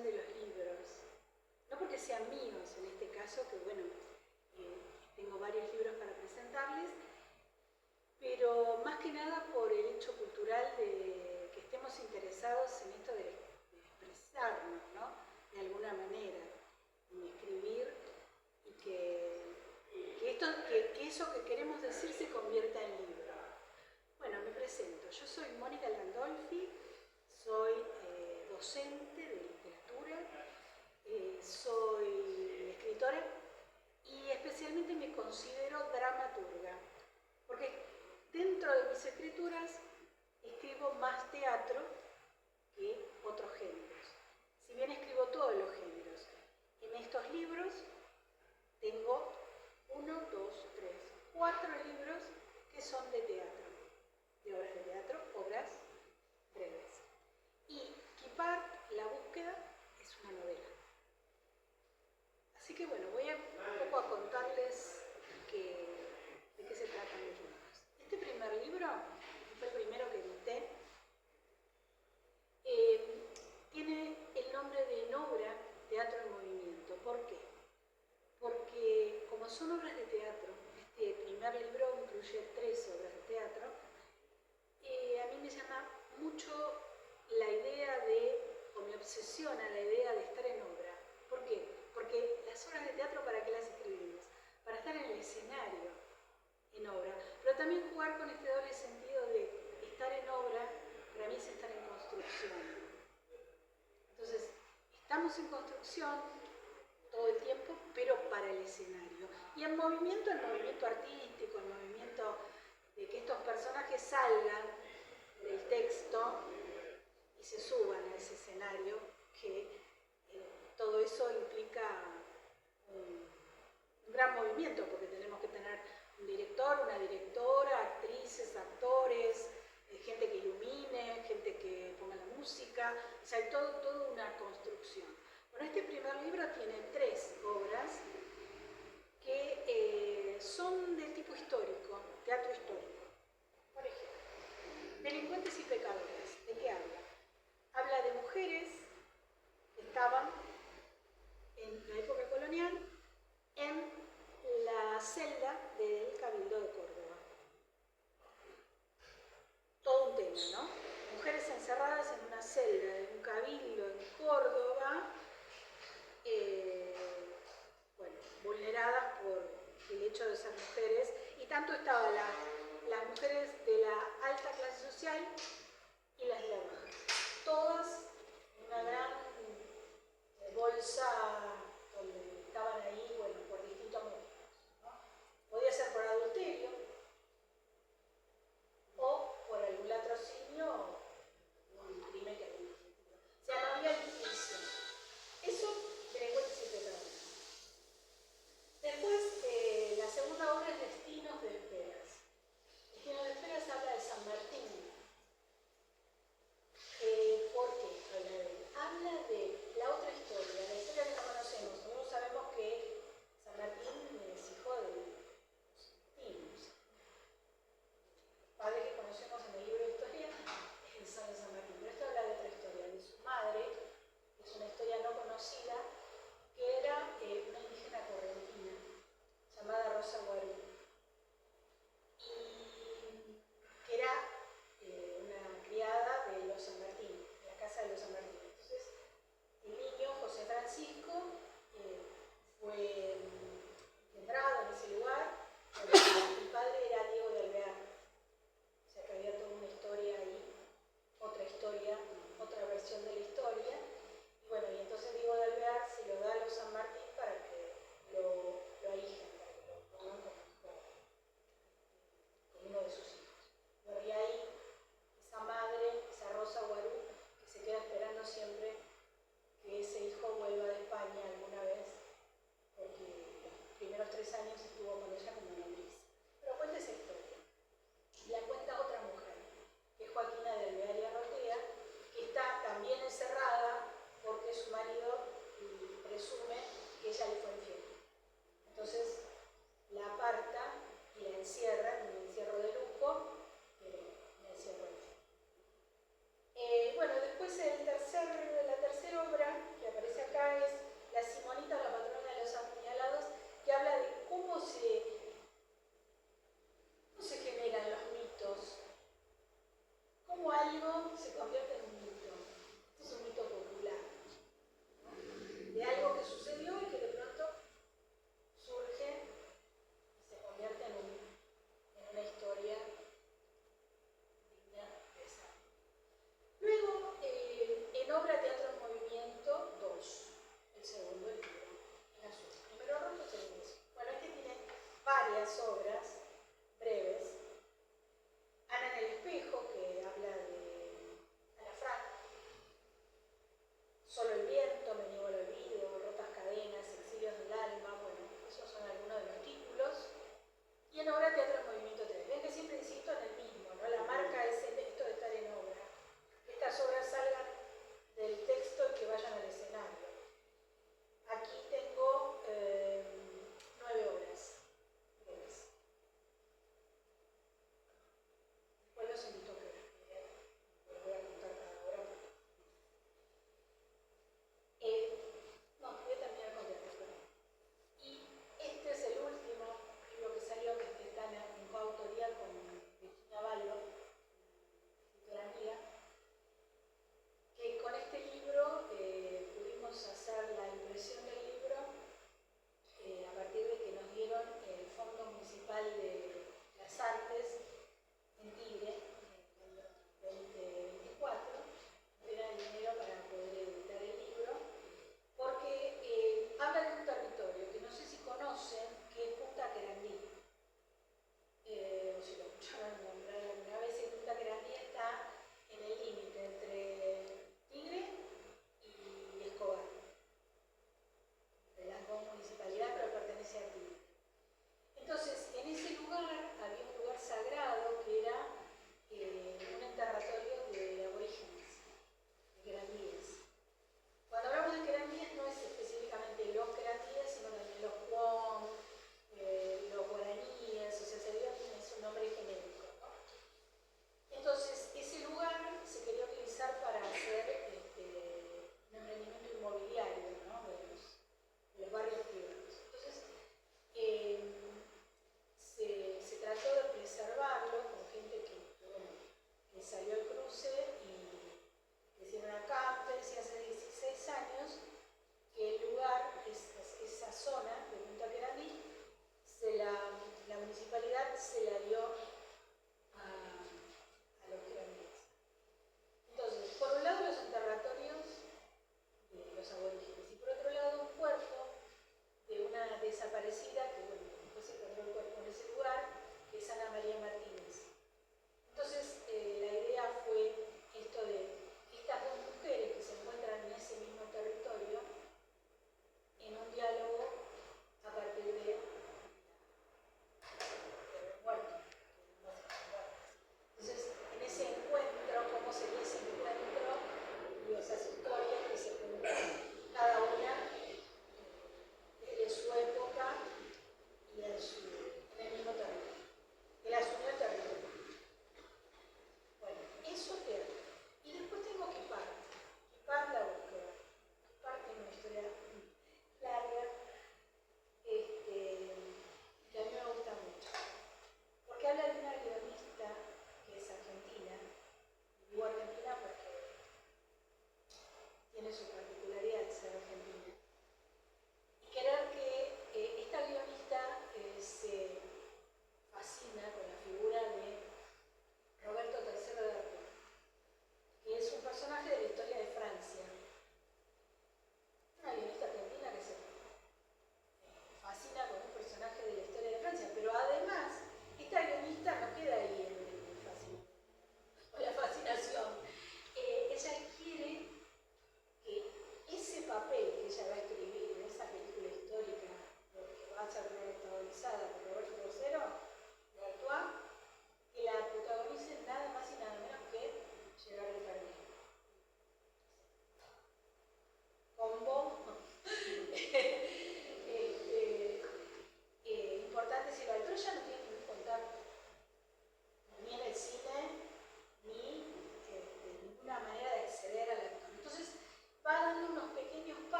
presentación de los libros. No porque sean míos en este caso, que bueno, tengo varios libros para presentarles, pero más que nada por el hecho cultural de que estemos interesados en esto de expresarnos, ¿no? De alguna manera, en escribir y que eso que queremos decir se convierta en libro. Bueno, me presento. Yo soy Mónica Landolfi, soy docente de literatura, soy escritora y especialmente me considero dramaturga, porque dentro de mis escrituras escribo más teatro que otros géneros. Si bien escribo todos los géneros, en estos libros tengo 1, 2, 3, 4 libros que son de teatro, de obras de teatro, obras breves. Y Kipart, La búsqueda, es una novela. Así que bueno, voy un poco a contarles de qué se tratan los libros. Este primer libro, que fue el primero que edité, tiene el nombre de En obra, Teatro en Movimiento. ¿Por qué? Porque como son obras de teatro, este primer libro incluye 3 obras de teatro, a mí me llama mucho la idea o me obsesiona la idea de estar en obra. ¿Por qué? Porque las obras de teatro, ¿para qué las escribimos? Para estar en el escenario, en obra, pero también jugar con este doble sentido de estar en obra, para mí es estar en construcción. Entonces, estamos en construcción todo el tiempo, pero para el escenario. Y el movimiento artístico, el movimiento de que estos personajes salgan del texto y se suban a ese escenario, que todo eso implica un gran movimiento, porque tenemos que tener un director, una directora, actrices, actores, gente que ilumine, gente que ponga la música, o sea, hay toda una construcción. Bueno, este primer libro tiene 3 obras que son de tipo histórico, teatro histórico. Por ejemplo, Delincuentes y pecadores. ¿De qué habla? Habla de mujeres que estaban en la época colonial en la celda del Cabildo de Córdoba. Todo un tema, ¿no? Mujeres encerradas en una celda de un cabildo en Córdoba, bueno, vulneradas por el hecho de ser mujeres, y tanto estaban las mujeres de la alta clase social y las de la baja. Todas en una gran bolsa